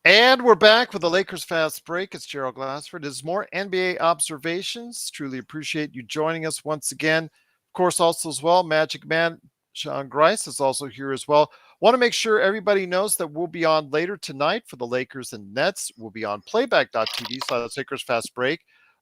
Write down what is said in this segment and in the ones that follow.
And we're back with the Lakers Fast Break. It's Gerald Glassford. There's more NBA observations. Truly appreciate you joining us once again. Of course, also as well, Magic Man Sean Grice is also here as well. Want to make sure everybody knows that we'll be on later tonight for the Lakers and Nets. We'll be on playback.tv/Lakers Fast Break.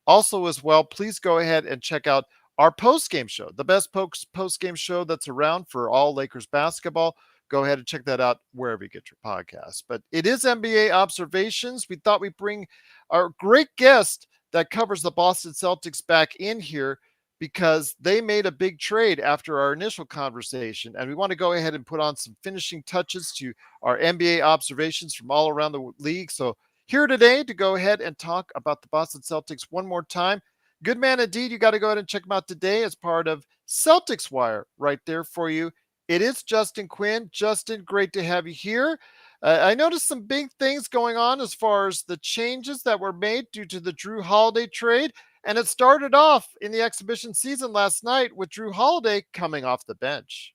Also, as well, please go ahead and check out our post-game show, the best post-game show that's around for all Lakers basketball. Go ahead and check that out wherever you get your podcasts. But it is NBA observations. We thought we'd bring our great guest that covers the Boston Celtics back in here because they made a big trade after our initial conversation. And we want to go ahead and put on some finishing touches to our NBA observations from all around the league. So here today to go ahead and talk about the Boston Celtics one more time. Good man indeed. You got to go ahead and check them out today as part of Celtics Wire right there for you. It is Justin Quinn. Justin, great to have you here. I noticed some big things going on as far as the changes that were made due to the Jrue Holiday trade. And it started off in the exhibition season last night with Jrue Holiday coming off the bench.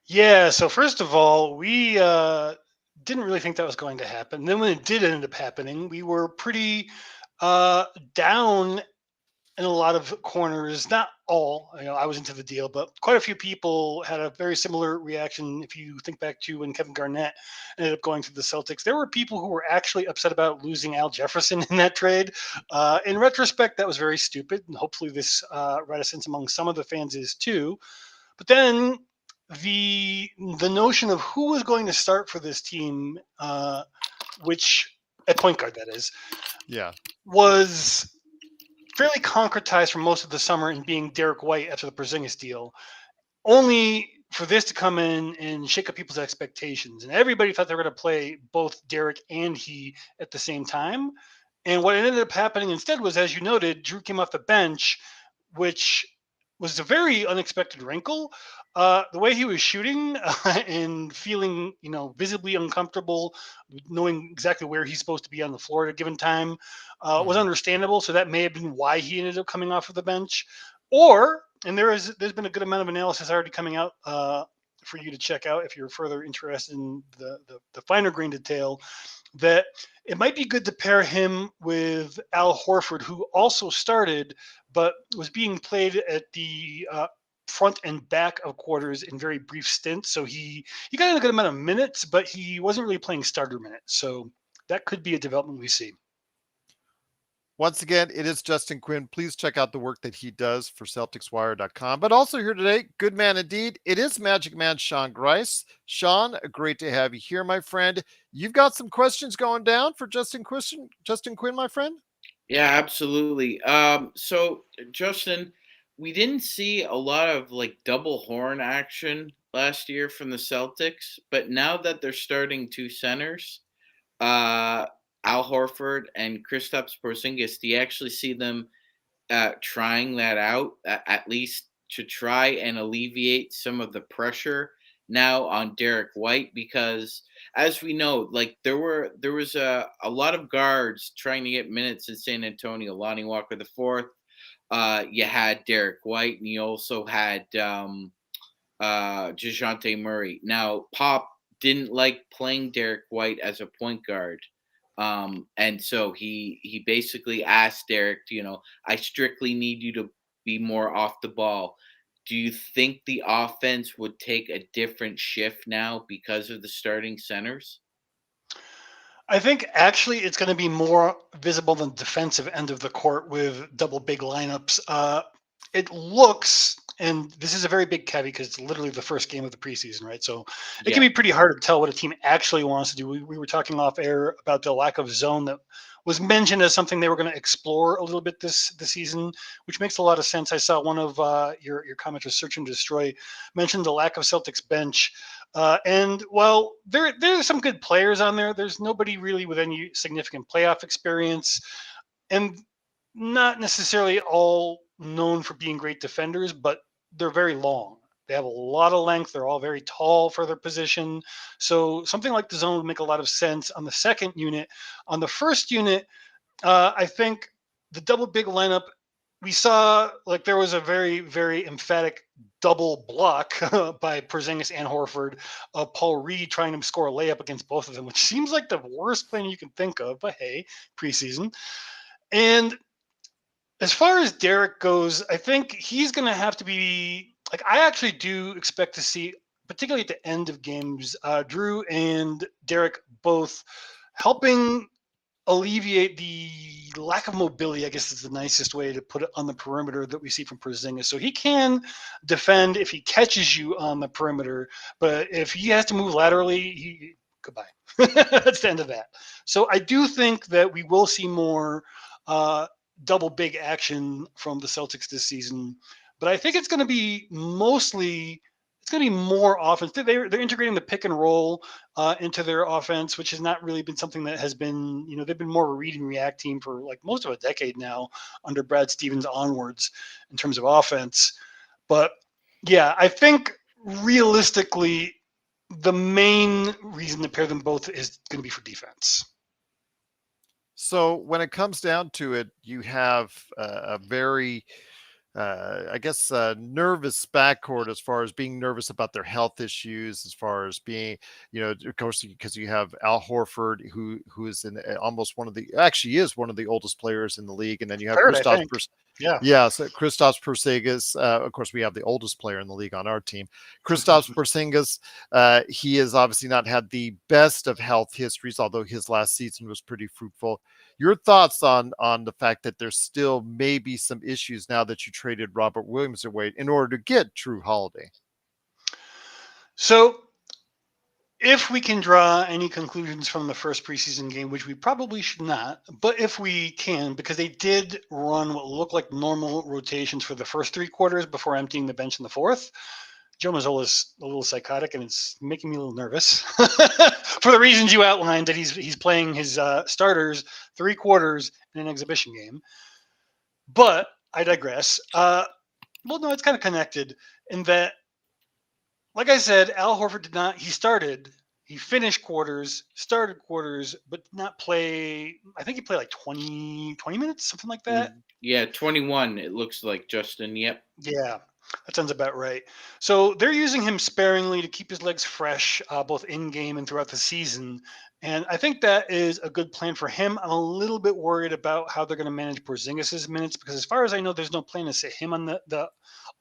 Yeah, so first of all, we didn't really think that was going to happen. Then when it did end up happening, we were pretty down in a lot of corners. Not all, I was into the deal, but quite a few people had a very similar reaction. If you think back to when Kevin Garnett ended up going to the Celtics, there were people who were actually upset about losing Al Jefferson in that trade. In retrospect, that was very stupid, and hopefully this reticence among some of the fans is too. But then the notion of who was going to start for this team, which at point guard that is, Yeah, was fairly concretized for most of the summer in being Derek White after the Porzingis deal, only for this to come in and shake up people's expectations. And everybody thought they were going to play both Derek and he at the same time. And what ended up happening instead was, as you noted, Jrue came off the bench, which was a very unexpected wrinkle. The way he was shooting and feeling, visibly uncomfortable, knowing exactly where he's supposed to be on the floor at a given time, was understandable. So that may have been why he ended up coming off of the bench. Or, and there's been a good amount of analysis already coming out for you to check out if you're further interested in the finer grain detail, that it might be good to pair him with Al Horford, who also started but was being played at the front and back of quarters in very brief stints. So he got a good amount of minutes, but he wasn't really playing starter minutes. So that could be a development we see. Once again, it is Justin Quinn. Please check out the work that he does for CelticsWire.com. But also here today, good man indeed. It is Magic Man Sean Grice. Sean, great to have you here, my friend. You've got some questions going down for Justin Quinn, my friend? Yeah, absolutely. So Justin, we didn't see a lot of like double horn action last year from the Celtics, but now that they're starting two centers, uh, Al Horford and Kristaps Porzingis, do you actually see them trying that out at least to try and alleviate some of the pressure now on Derek White? Because as we know, like there was a lot of guards trying to get minutes in San Antonio. Lonnie Walker the fourth. You had Derek White, and you also had DeJounte Murray. Now Pop didn't like playing Derek White as a point guard. And so he basically asked Derek, I strictly need you to be more off the ball. Do you think the offense would take a different shift now because of the starting centers? I think actually it's going to be more visible than the defensive end of the court with double big lineups. It looks, and this is a very big caveat because it's literally the first game of the preseason, right? So it can Yeah. be pretty hard to tell what a team actually wants to do. We were talking off air about the lack of zone that was mentioned as something they were going to explore a little bit this season, which makes a lot of sense. I saw one of your commenters, Search and Destroy, mentioned the lack of Celtics bench. And while there's some good players on there, there's nobody really with any significant playoff experience, and not necessarily all known for being great defenders, but they're very long. They have a lot of length. They're all very tall for their position. So something like the zone would make a lot of sense on the second unit. On the first unit, I think the double big lineup, we saw like there was a very, very emphatic double block by Porzingis and Horford of Paul Reed trying to score a layup against both of them, which seems like the worst plan you can think of, but hey, preseason. And as far as Derek goes, I think he's going to have to be like, I actually do expect to see, particularly at the end of games, Jrue and Derek both helping alleviate the lack of mobility, I guess is the nicest way to put it, on the perimeter that we see from Porzingis. So he can defend if he catches you on the perimeter, but if he has to move laterally, goodbye. That's the end of that. So I do think that we will see more double big action from the Celtics this season, but I think it's going to be mostly, it's going to be more offense. They're integrating the pick and roll into their offense, which has not really been something that has been, they've been more of a read and react team for like most of a decade now under Brad Stevens onwards in terms of offense. But yeah, I think realistically, the main reason to pair them both is going to be for defense. So when it comes down to it, you have a very, nervous backcourt as far as being nervous about their health issues, as far as being, of course, because you have Al Horford, who is almost actually is one of the oldest players in the league, and then you have Third, I Kristaps think. Yeah. Yeah, so Kristaps Porzingis, of course, we have the oldest player in the league on our team. Kristaps Porzingis, he has obviously not had the best of health histories, although his last season was pretty fruitful. Your thoughts on the fact that there's still maybe some issues now that you traded Robert Williams away in order to get Jrue Holiday? So if we can draw any conclusions from the first preseason game, which we probably should not, but if we can, because they did run what looked like normal rotations for the first 3 quarters before emptying the bench in the fourth. Joe Mazzola is a little psychotic, and it's making me a little nervous for the reasons you outlined, that he's playing his starters 3 quarters in an exhibition game. But I digress. Well, no, it's kind of connected in that, like I said, Al Horford did not. He finished quarters, started quarters, but did not play. I think he played like 20 minutes, something like that. Yeah, 21, it looks like, Justin. Yep. Yeah, that sounds about right. So they're using him sparingly to keep his legs fresh, both in game and throughout the season. And I think that is a good plan for him. I'm a little bit worried about how they're going to manage Porzingis' minutes, because as far as I know, there's no plan to sit him on the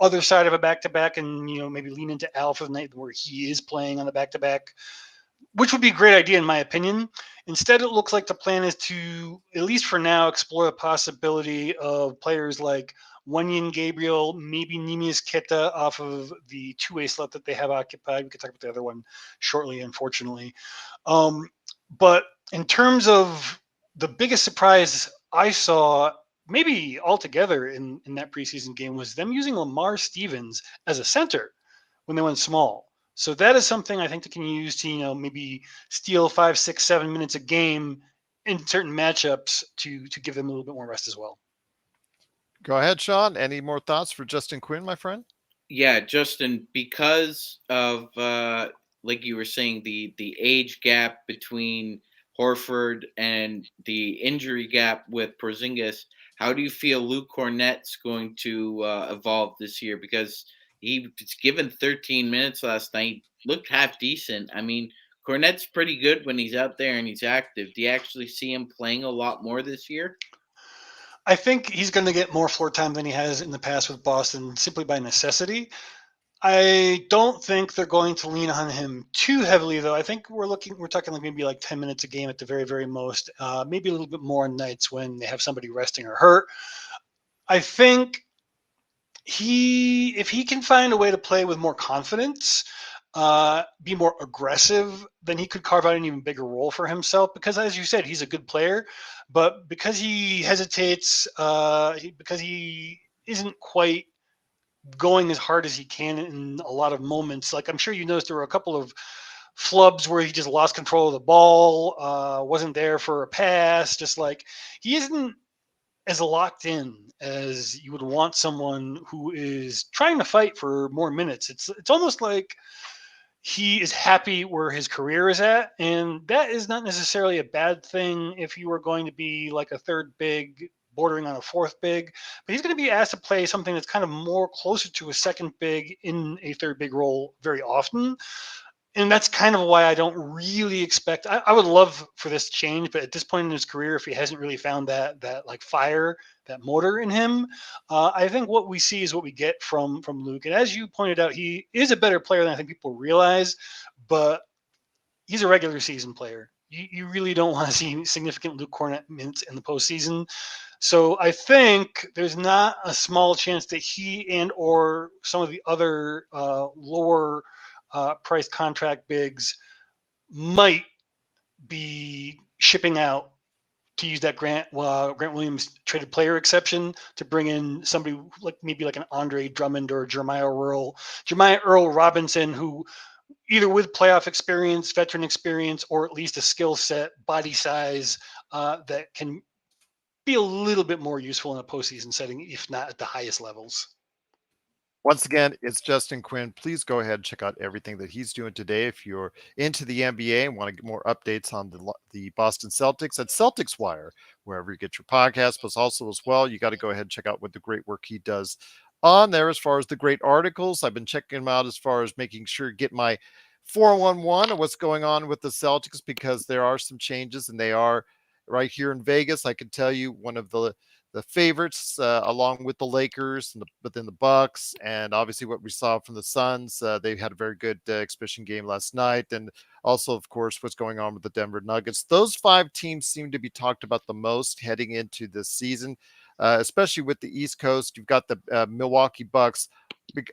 other side of a back-to-back and, maybe lean into Al for the night where he is playing on the back-to-back, which would be a great idea in my opinion. Instead, it looks like the plan is to, at least for now, explore the possibility of players like Wenyen Gabriel, maybe Neemias Queta off of the 2-way slot that they have occupied. We could talk about the other one shortly, unfortunately. But in terms of the biggest surprise I saw, maybe altogether in that preseason game, was them using Lamar Stevens as a center when they went small. So that is something I think they can use to, maybe steal 5, 6, 7 minutes a game in certain matchups to give them a little bit more rest as well. Go ahead, Sean. Any more thoughts for Justin Quinn, my friend? Yeah, Justin, because of like you were saying, the age gap between Horford and the injury gap with Porzingis, how do you feel Luke Cornett's going to evolve this year? Because he was given 13 minutes last night, looked half decent. I mean, Cornett's pretty good when he's out there and he's active. Do you actually see him playing a lot more this year? I think he's going to get more floor time than he has in the past with Boston, simply by necessity. I don't think they're going to lean on him too heavily, though. I think we're talking like maybe like 10 minutes a game at the very, very most, maybe a little bit more on nights when they have somebody resting or hurt. I think if he can find a way to play with more confidence, be more aggressive, then he could carve out an even bigger role for himself. Because, as you said, he's a good player, but because he hesitates, because he isn't quite going as hard as he can in a lot of moments. Like, I'm sure you noticed there were a couple of flubs where he just lost control of the ball, wasn't there for a pass. Just like, he isn't as locked in as you would want someone who is trying to fight for more minutes. It's almost like he is happy where his career is at, and that is not necessarily a bad thing if you are going to be like a third big bordering on a fourth big, but he's going to be asked to play something that's kind of more closer to a second big in a third big role very often. And that's kind of why I don't really expect. I would love for this to change, but at this point in his career, if he hasn't really found that like fire, that motor in him, I think what we see is what we get from Luke. And as you pointed out, he is a better player than I think people realize, but he's a regular season player. You really don't want to see significant Luke Cornett minutes in the postseason. So I think there's not a small chance that he and or some of the other lower price contract bigs might be shipping out, to use that Grant Williams traded player exception, to bring in somebody like maybe like an Andre Drummond or Jeremiah Earl Robinson, who either with playoff experience, veteran experience, or at least a skill set, body size that can be a little bit more useful in a postseason setting, if not at the highest levels. Once again, it's Justin Quinn. Please go ahead and check out everything that he's doing today. If you're into the NBA and want to get more updates on the Boston Celtics at Celtics Wire, wherever you get your podcast, but also as well, you got to go ahead and check out what the great work he does on there as far as the great articles. I've been checking him out as far as making sure to get my 411 of what's going on with the Celtics, because there are some changes and they are right here in Vegas. I can tell you one of the favorites, along with the Lakers, but then the Bucks, and obviously what we saw from the Suns. They had a very good exhibition game last night, and also, of course, what's going on with the Denver Nuggets. Those 5 teams seem to be talked about the most heading into this season, especially with the East Coast. You've got the Milwaukee Bucks,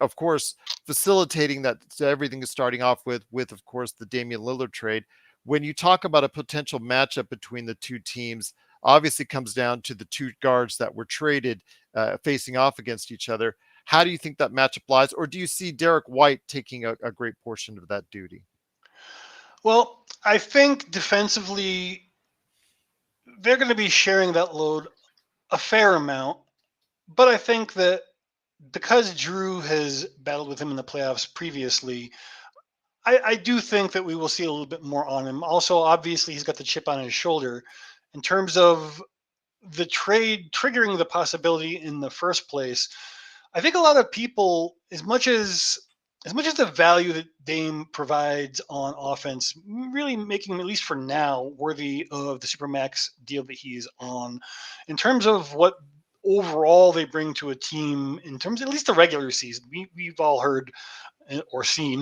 of course, facilitating that. So everything is starting off with, of course, the Damian Lillard trade. When you talk about a potential matchup between the two teams, obviously comes down to the two guards that were traded facing off against each other. How do you think that matchup lies? Or do you see Derek White taking a great portion of that duty? Well, I think defensively, they're going to be sharing that load a fair amount. But I think that because Jrue has battled with him in the playoffs previously, I do think that we will see a little bit more on him. Also, obviously, he's got the chip on his shoulder. In terms of the trade triggering the possibility in the first place, I think a lot of people, as much as the value that Dame provides on offense, really making him, at least for now, worthy of the Supermax deal that he's on. In terms of what overall they bring to a team, in terms of at least the regular season, we've all heard or seen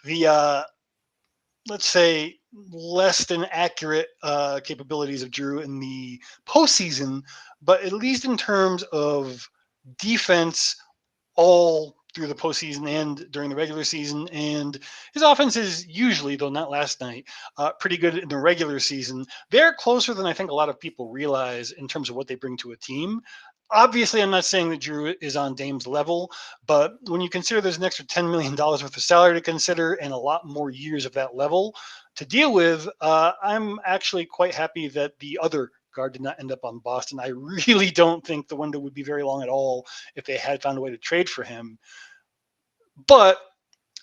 the let's say less than accurate capabilities of Jrue in the postseason, but at least in terms of defense, all through the postseason and during the regular season. And his offense is usually, though not last night, pretty good in the regular season. They're closer than I think a lot of people realize in terms of what they bring to a team. Obviously, I'm not saying that Jrue is on Dame's level, but when you consider there's an extra $10 million worth of salary to consider and a lot more years of that level to deal with, I'm actually quite happy that the other guard did not end up on Boston. I really don't think the window would be very long at all if they had found a way to trade for him. But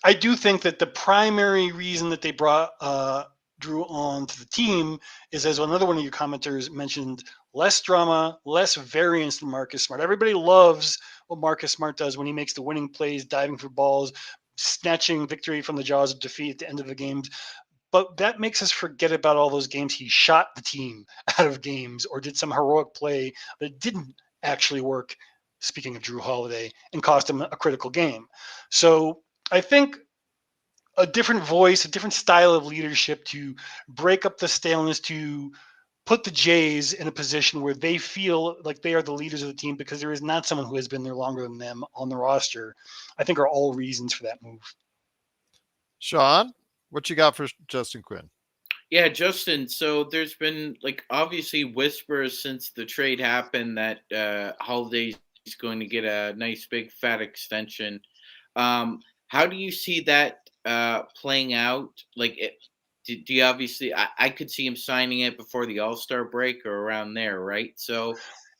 I do think that the primary reason that they brought Jrue on to the team is, as another one of your commenters mentioned, less drama, less variance than Marcus Smart. Everybody loves what Marcus Smart does when he makes the winning plays, diving for balls, snatching victory from the jaws of defeat at the end of the games. But that makes us forget about all those games he shot the team out of games or did some heroic play that didn't actually work, speaking of Jrue Holiday, and cost him a critical game. So I think a different voice, a different style of leadership to break up the staleness, to put the Jays in a position where they feel like they are the leaders of the team because there is not someone who has been there longer than them on the roster, I think are all reasons for that move. Sean, what you got for Justin Quinn? Yeah, Justin. So there's been obviously whispers since the trade happened that Holiday's going to get a nice big fat extension. How do you see that playing out? Do you obviously? I could see him signing it before the All-Star break or around there, right? So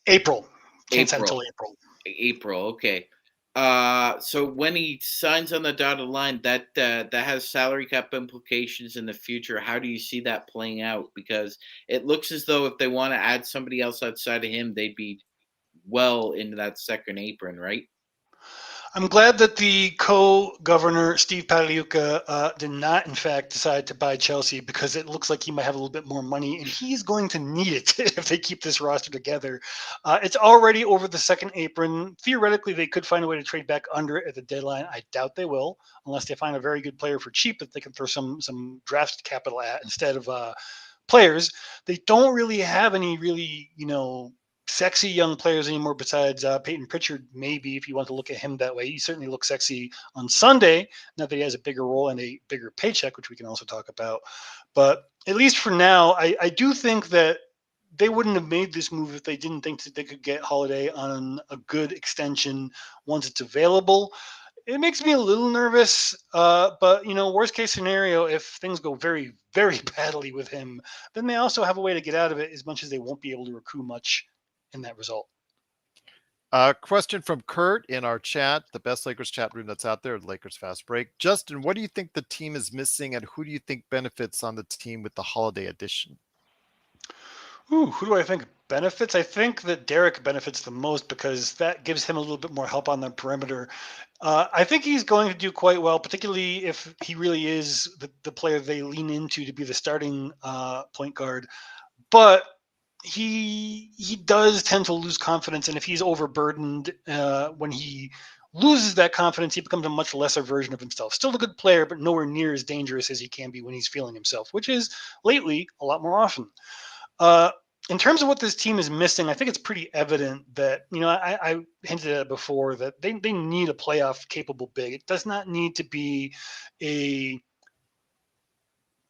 April. Can't sign until April. April. Okay. So when he signs on the dotted line, that has salary cap implications in the future. How do you see that playing out? Because it looks as though if they want to add somebody else outside of him, they'd be well into that second apron, right? I'm glad that the co-governor, Steve Pagliuca, did not, in fact, decide to buy Chelsea, because it looks like he might have a little bit more money, and he's going to need it if they keep this roster together. It's already over the second apron. Theoretically, they could find a way to trade back under it at the deadline. I doubt they will, unless they find a very good player for cheap that they can throw some draft capital at instead of players. They don't really have any really, sexy young players anymore besides Peyton Pritchard, maybe, if you want to look at him that way. He certainly looks sexy on Sunday, now that he has a bigger role and a bigger paycheck, which we can also talk about. But at least for now, I do think that they wouldn't have made this move if they didn't think that they could get Holiday on a good extension once it's available. It makes me a little nervous, but worst case scenario, if things go very, very badly with him, then they also have a way to get out of it, as much as they won't be able to recruit much in that result. Question from Kurt in our chat, the best Lakers chat room that's out there, Lakers Fast Break. Justin, what do you think the team is missing, and who do you think benefits on the team with the Holiday addition? Who do I think benefits? I think that Derek benefits the most, because that gives him a little bit more help on the perimeter. I think he's going to do quite well, particularly if he really is the player they lean into to be the starting point guard. But he does tend to lose confidence, and if he's overburdened, when he loses that confidence, he becomes a much lesser version of himself. Still a good player, but nowhere near as dangerous as he can be when he's feeling himself, which is lately a lot more often. In terms of what this team is missing, I think it's pretty evident that, I hinted at it before, that they need a playoff capable big. It does not need to be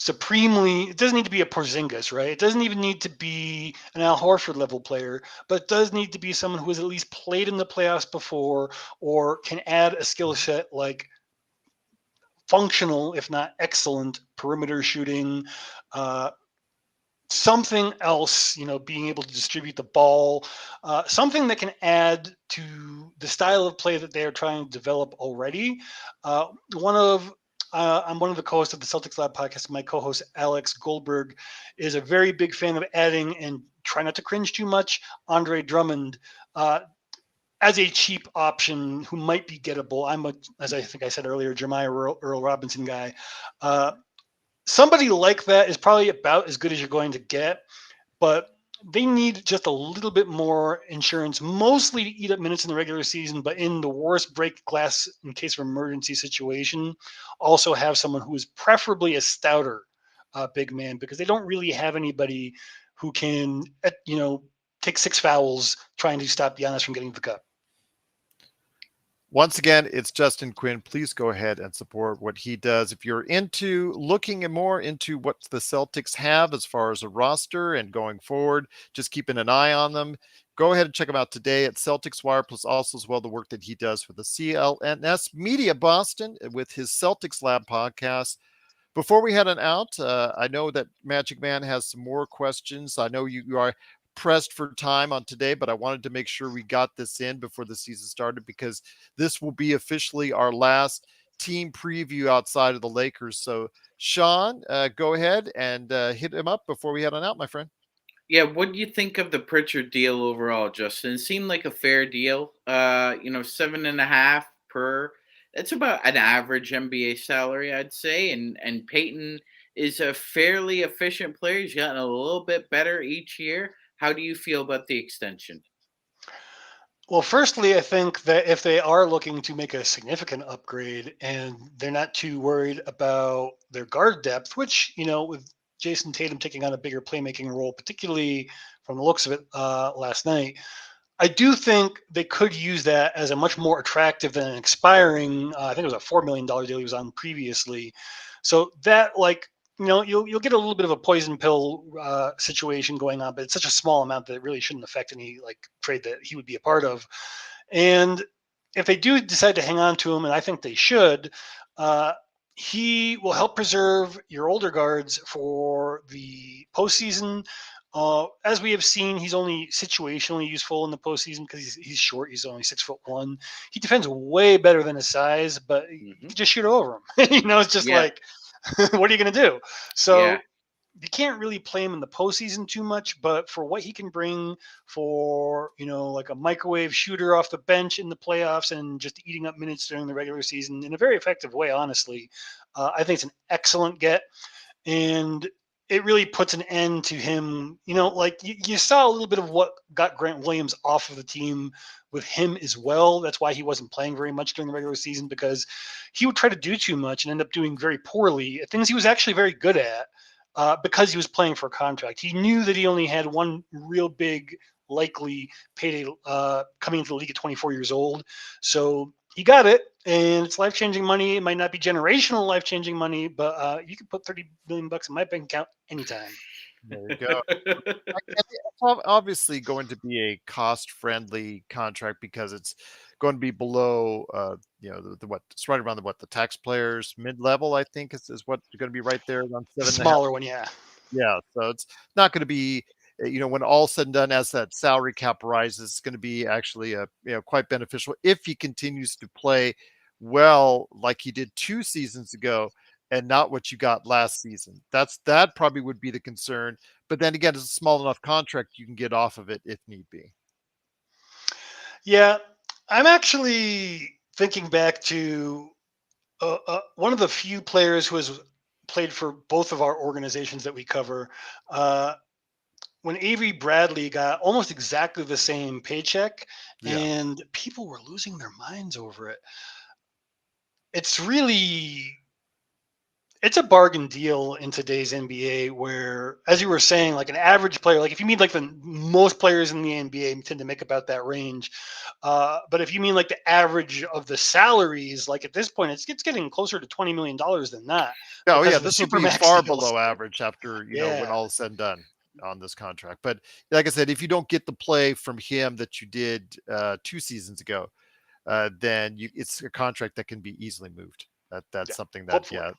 it doesn't need to be a Porzingis, right? It doesn't even need to be an Al Horford level player, but it does need to be someone who has at least played in the playoffs before, or can add a skill set like functional, if not excellent, perimeter shooting, something else, being able to distribute the ball, something that can add to the style of play that they are trying to develop already. I'm one of the co-hosts of the Celtics Lab podcast. My co-host Alex Goldberg is a very big fan of adding, and try not to cringe too much, Andre Drummond as a cheap option who might be gettable. As I think I said earlier, Jeremiah Earl Robinson guy. Somebody like that is probably about as good as you're going to get, but they need just a little bit more insurance, mostly to eat up minutes in the regular season, but in the worst break glass in case of emergency situation, also have someone who is preferably a stouter big man, because they don't really have anybody who can, take 6 fouls trying to stop Giannis from getting the cup. Once again, it's Justin Quinn. Please go ahead and support what he does. If you're looking more into what the Celtics have as far as a roster and going forward, just keeping an eye on them, go ahead and check him out today at Celtics Wire, plus also as well the work that he does for the CLNS Media Boston with his Celtics Lab podcast. Before we head on out, I know that Magic Man has some more questions. I know you are pressed for time on today, but I wanted to make sure we got this in before the season started, because this will be officially our last team preview outside of the Lakers. So, Sean, go ahead and hit him up before we head on out, my friend. Yeah, what do you think of the Pritchard deal overall, Justin? It seemed like a fair deal. 7.5 per. That's about an average NBA salary, I'd say. And Peyton is a fairly efficient player. He's gotten a little bit better each year. How do you feel about the extension? Well, firstly, I think that if they are looking to make a significant upgrade and they're not too worried about their guard depth, which, with Jason Tatum taking on a bigger playmaking role, particularly from the looks of it last night, I do think they could use that as a much more attractive than an expiring, I think it was a $4 million deal he was on previously. So that, you'll get a little bit of a poison pill situation going on, but it's such a small amount that it really shouldn't affect any trade that he would be a part of. And if they do decide to hang on to him, and I think they should, he will help preserve your older guards for the postseason. As we have seen, he's only situationally useful in the postseason because he's short. He's only 6'1". He defends way better than his size, but you can just shoot over him. It's just like, what are you going to do? So you can't really play him in the postseason too much, but for what he can bring for, like a microwave shooter off the bench in the playoffs and just eating up minutes during the regular season in a very effective way, honestly, I think it's an excellent get. And it really puts an end to him. Like you saw a little bit of what got Grant Williams off of the team with him as well. That's why he wasn't playing very much during the regular season, because he would try to do too much and end up doing very poorly at things he was actually very good at, because he was playing for a contract. He knew that he only had one real big likely payday coming into the league at 24 years old. So he got it, and it's life-changing money. It might not be generational life-changing money, but you can put $30 million in my bank account anytime. There you go. It's obviously going to be a cost-friendly contract because it's going to be below, it's right around the tax players mid-level, I think is what going to be right there around The 7.5. smaller one, yeah. Yeah, so it's not going to be, when all said and done, as that salary cap rises, it's going to be actually quite beneficial if he continues to play well like he did 2 seasons ago and not what you got last season. That probably would be the concern. But then again, it's a small enough contract you can get off of it if need be. Yeah, I'm actually thinking back to one of the few players who has played for both of our organizations that we cover. When Avery Bradley got almost exactly the same paycheck, and people were losing their minds over it. It's a bargain deal in today's NBA where, as you were saying, like an average player, like if you mean like the most players in the NBA tend to make about that range. But if you mean like the average of the salaries, like at this point, it's getting closer to $20 million than that. Oh yeah, because of the this will be Supermax far deals. below average after, when Yeah. all is said and done on this contract. But like I said, if you don't get the play from him that you did 2 seasons ago, then it's a contract that can be easily moved. That's something that, Hopefully.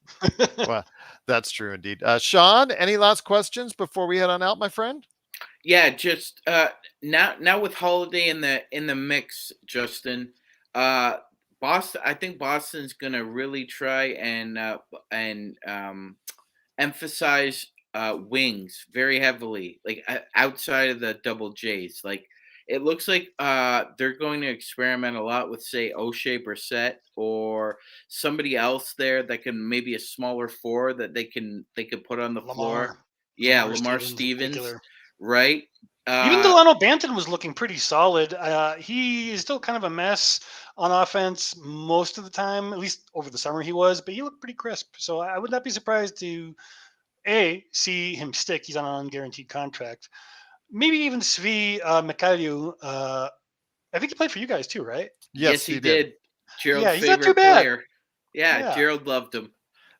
well, that's true indeed. Sean, any last questions before we head on out, my friend? Yeah, just now with Holiday in the mix, Justin. Boston, I think Boston's gonna really try and emphasize wings very heavily, like outside of the double J's. Like it looks like they're going to experiment a lot with, say, O'Shea Brissett or somebody else there that can, maybe a smaller four that they could put on the floor. Yeah, Lamar Stevens, right? Even Delano Banton was looking pretty solid. He is still kind of a mess on offense most of the time, at least over the summer he was, but he looked pretty crisp. So I would not be surprised to see him stick. He's on an unguaranteed contract. Maybe even Svi Mikhailiu. I think he played for you guys too, right? Yes, he did. Gerald's he's not favorite too bad. player. Yeah, Gerald loved him.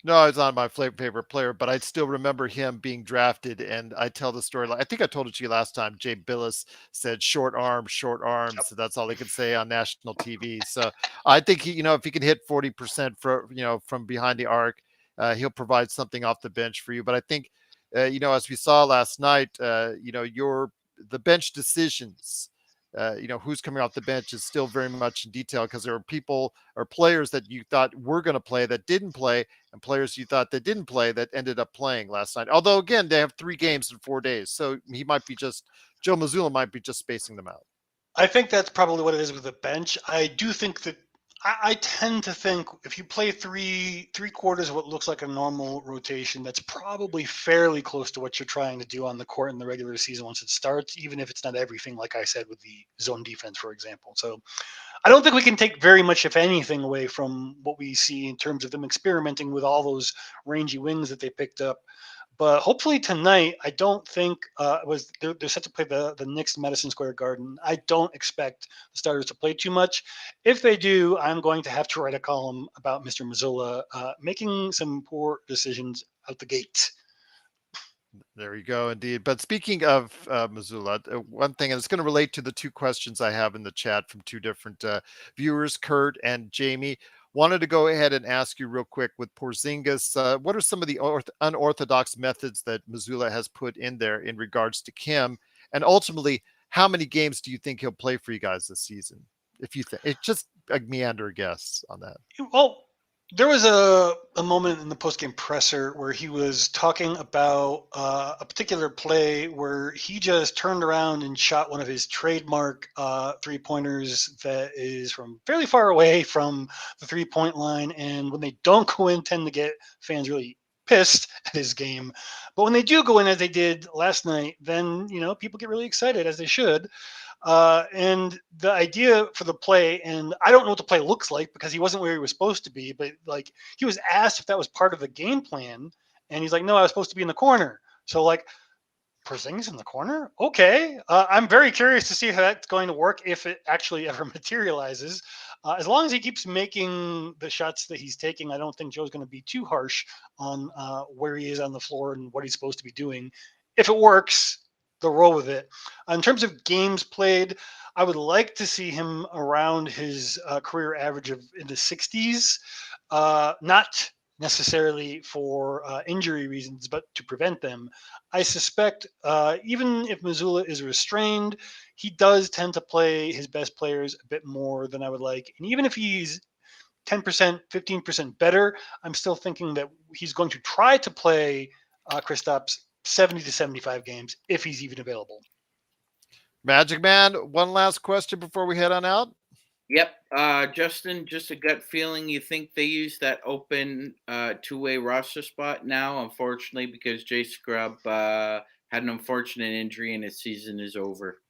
No, he's not my favorite player, but I still remember him being drafted. And I tell the story. I think I told it to you last time. Jay Billis said short arm. Yep. So that's all he could say on national TV. So I think he, if he can hit 40% from behind the arc, he'll provide something off the bench for you. But I think, as we saw last night, the bench decisions, who's coming off the bench is still very much in detail, because there are people or players that you thought were going to play that didn't play, and players you thought that didn't play that ended up playing last night. Although, again, they have 3 games in 4 days. So Joe Mazzulla might be just spacing them out. I think that's probably what it is with the bench. I do think that I tend to think if you play three quarters of what looks like a normal rotation, that's probably fairly close to what you're trying to do on the court in the regular season once it starts, even if it's not everything, like I said, with the zone defense, for example. So I don't think we can take very much, if anything, away from what we see in terms of them experimenting with all those rangy wings that they picked up. But hopefully tonight, I don't think they're set to play the Knicks Madison Square Garden. I don't expect the starters to play too much. If they do, I'm going to have to write a column about Mr. Mazzulla making some poor decisions out the gate. There you go, indeed. But speaking of Mazzulla, one thing, and it's going to relate to the 2 questions I have in the chat from 2 different viewers, Kurt and Jamie. Wanted to go ahead and ask you real quick with Porzingis, what are some of the unorthodox methods that Missoula has put in there in regards to Kim? And ultimately, how many games do you think he'll play for you guys this season? If you think it's just a meander guess on that. Well, there was a moment in the postgame presser where he was talking about a particular play where he just turned around and shot one of his trademark 3-pointers that is from fairly far away from the 3-point line. And when they don't go in, tend to get fans really pissed at his game. But when they do go in, as they did last night, then, people get really excited, as they should. And the idea for the play, and I don't know what the play looks like because he wasn't where he was supposed to be, but like he was asked if that was part of the game plan, and he's like, no, I was supposed to be in the corner. So like, Porzingis in the corner? Okay. I'm very curious to see how that's going to work if it actually ever materializes. As long as he keeps making the shots that he's taking, I don't think Joe's going to be too harsh on where he is on the floor and what he's supposed to be doing. If it works, they'll roll with it. In terms of games played, I would like to see him around his career average of in the 60s. Not necessarily for injury reasons, but to prevent them. I suspect even if Missoula is restrained, he does tend to play his best players a bit more than I would like. And even if he's 10%, 15% better, I'm still thinking that he's going to try to play Kristaps 70 to 75 games if he's even available. Magic Man, one last question before we head on out. Yep. Justin, just a gut feeling. You think they use that open two-way roster spot now, unfortunately, because Jay Scrubb had an unfortunate injury and his season is over.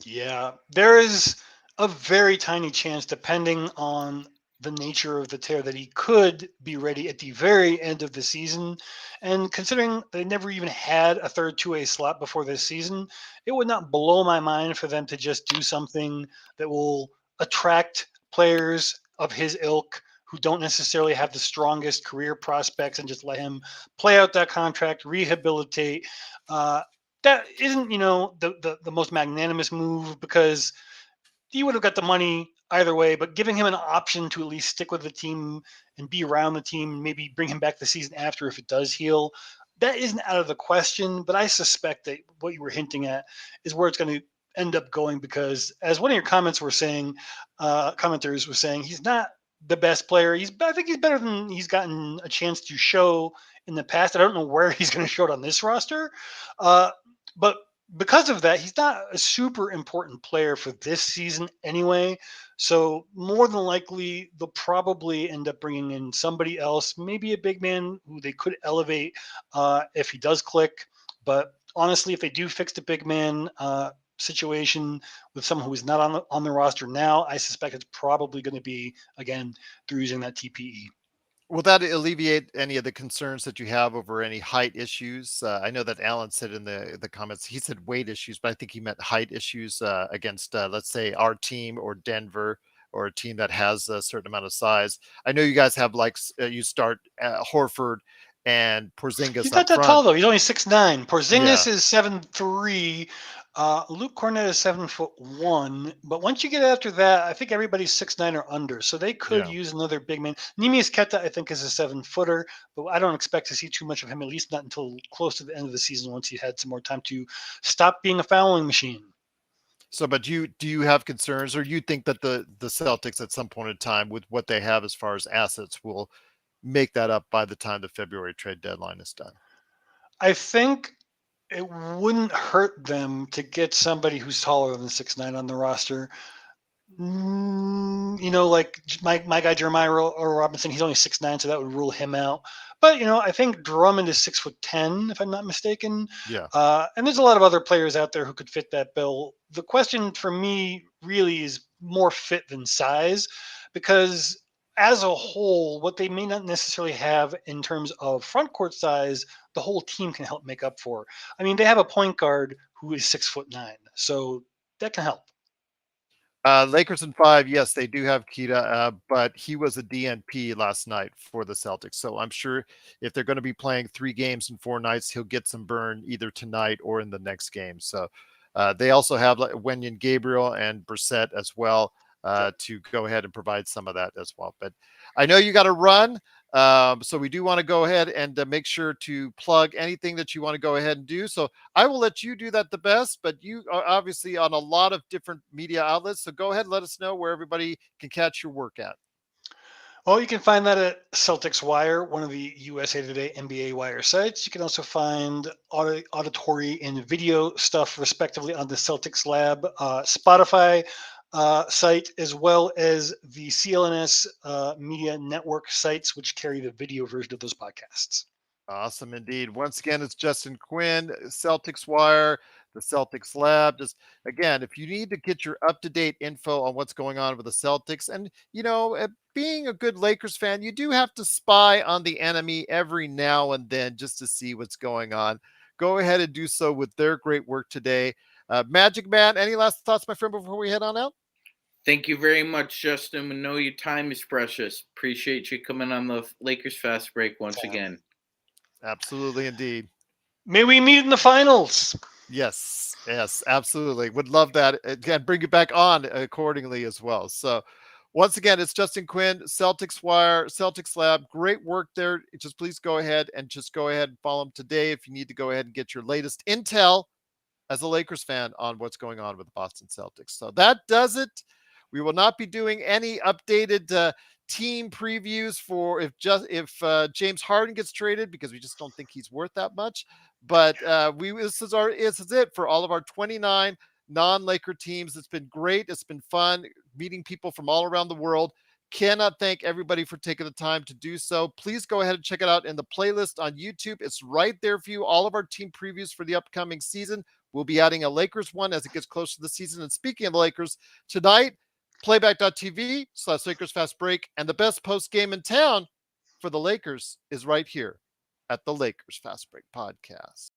Yeah, there is a very tiny chance, depending on the nature of the tear, that he could be ready at the very end of the season. And considering they never even had a third two-way slot before this season, it would not blow my mind for them to just do something that will attract players of his ilk who don't necessarily have the strongest career prospects and just let him play out that contract, rehabilitate. That isn't, the most magnanimous move because he would have got the money either way, but giving him an option to at least stick with the team and be around the team, maybe bring him back the season after if it does heal, that isn't out of the question. But I suspect that what you were hinting at is where it's going to end up going because, as one of your commenters were saying, he's not the best player. I think he's better than he's gotten a chance to show in the past. I don't know where he's going to show it on this roster, but because of that, he's not a super important player for this season anyway. So more than likely, they'll probably end up bringing in somebody else, maybe a big man who they could elevate if he does click. But honestly, if they do fix the big man situation with someone who is not on the roster now, I suspect it's probably going to be, again, through using that TPE. Will that alleviate any of the concerns that you have over any height issues? I know that Alan said in the comments, he said weight issues, but I think he meant height issues against, let's say, our team or Denver or a team that has a certain amount of size. I know you guys have you start Horford and Porzingis He's up not that front. tall, though. He's only 6'9". Porzingis Yeah. is 7'3". Luke Cornett is 7'1", but once you get after that, I think everybody's 6'9" or under, so they could use another big man. Neemias Queta, I think, is a 7-footer, but I don't expect to see too much of him, at least not until close to the end of the season, once he had some more time to stop being a fouling machine. So, but do you have concerns, or you think that the Celtics at some point in time, with what they have as far as assets, will make that up by the time the February trade deadline is done? I think it wouldn't hurt them to get somebody who's taller than 6'9" on the roster. Like my guy Jeremiah or Robinson, he's only 6'9", so that would rule him out. But I think Drummond is 6'10", if I'm not mistaken. Yeah. And there's a lot of other players out there who could fit that bill. The question for me really is more fit than size, because as a whole, what they may not necessarily have in terms of front court size, the whole team can help make up for. I mean, they have a point guard who is 6'9", so that can help. Lakers in 5, yes, they do have Kita, but he was a DNP last night for the Celtics. So I'm sure if they're going to be playing 3 games in 4 nights, he'll get some burn either tonight or in the next game. So they also have Wenyen Gabriel and Brissett as well. to go ahead and provide some of that as well. But I know you got to run. So we do want to go ahead and make sure to plug anything that you want to go ahead and do. So I will let you do that the best, but you are obviously on a lot of different media outlets. So go ahead and let us know where everybody can catch your work at. Well, you can find that at Celtics Wire, one of the USA Today NBA Wire sites. You can also find auditory and video stuff, respectively, on the Celtics Lab Spotify site, as well as the CLNS Media Network sites, which carry the video version of those podcasts. Awesome indeed. Once again, it's Justin Quinn, Celtics Wire, the Celtics Lab. Just again, if you need to get your up-to-date info on what's going on with the Celtics, and being a good Lakers fan, you do have to spy on the enemy every now and then just to see what's going on. Go ahead and do so with their great work today. Magic Man, any last thoughts, my friend, before we head on out? Thank you very much, Justin. We know your time is precious. Appreciate you coming on the Lakers Fast Break once again. Absolutely, indeed. May we meet in the finals. Yes, absolutely. Would love that. Again, bring it back on accordingly as well. So once again, it's Justin Quinn, Celtics Wire, Celtics Lab. Great work there. Just please go ahead and follow him today if you need to go ahead and get your latest intel as a Lakers fan on what's going on with the Boston Celtics. So that does it. We will not be doing any updated team previews for if James Harden gets traded, because we just don't think he's worth that much. But this is it for all of our 29 non-Laker teams. It's been great. It's been fun meeting people from all around the world. Cannot thank everybody for taking the time to do so. Please go ahead and check it out in the playlist on YouTube. It's right there for you. All of our team previews for the upcoming season. We'll be adding a Lakers one as it gets closer to the season. And speaking of the Lakers, tonight, playback.tv/Lakers Fast Break, and the best post game in town for the Lakers is right here at the Lakers Fast Break podcast.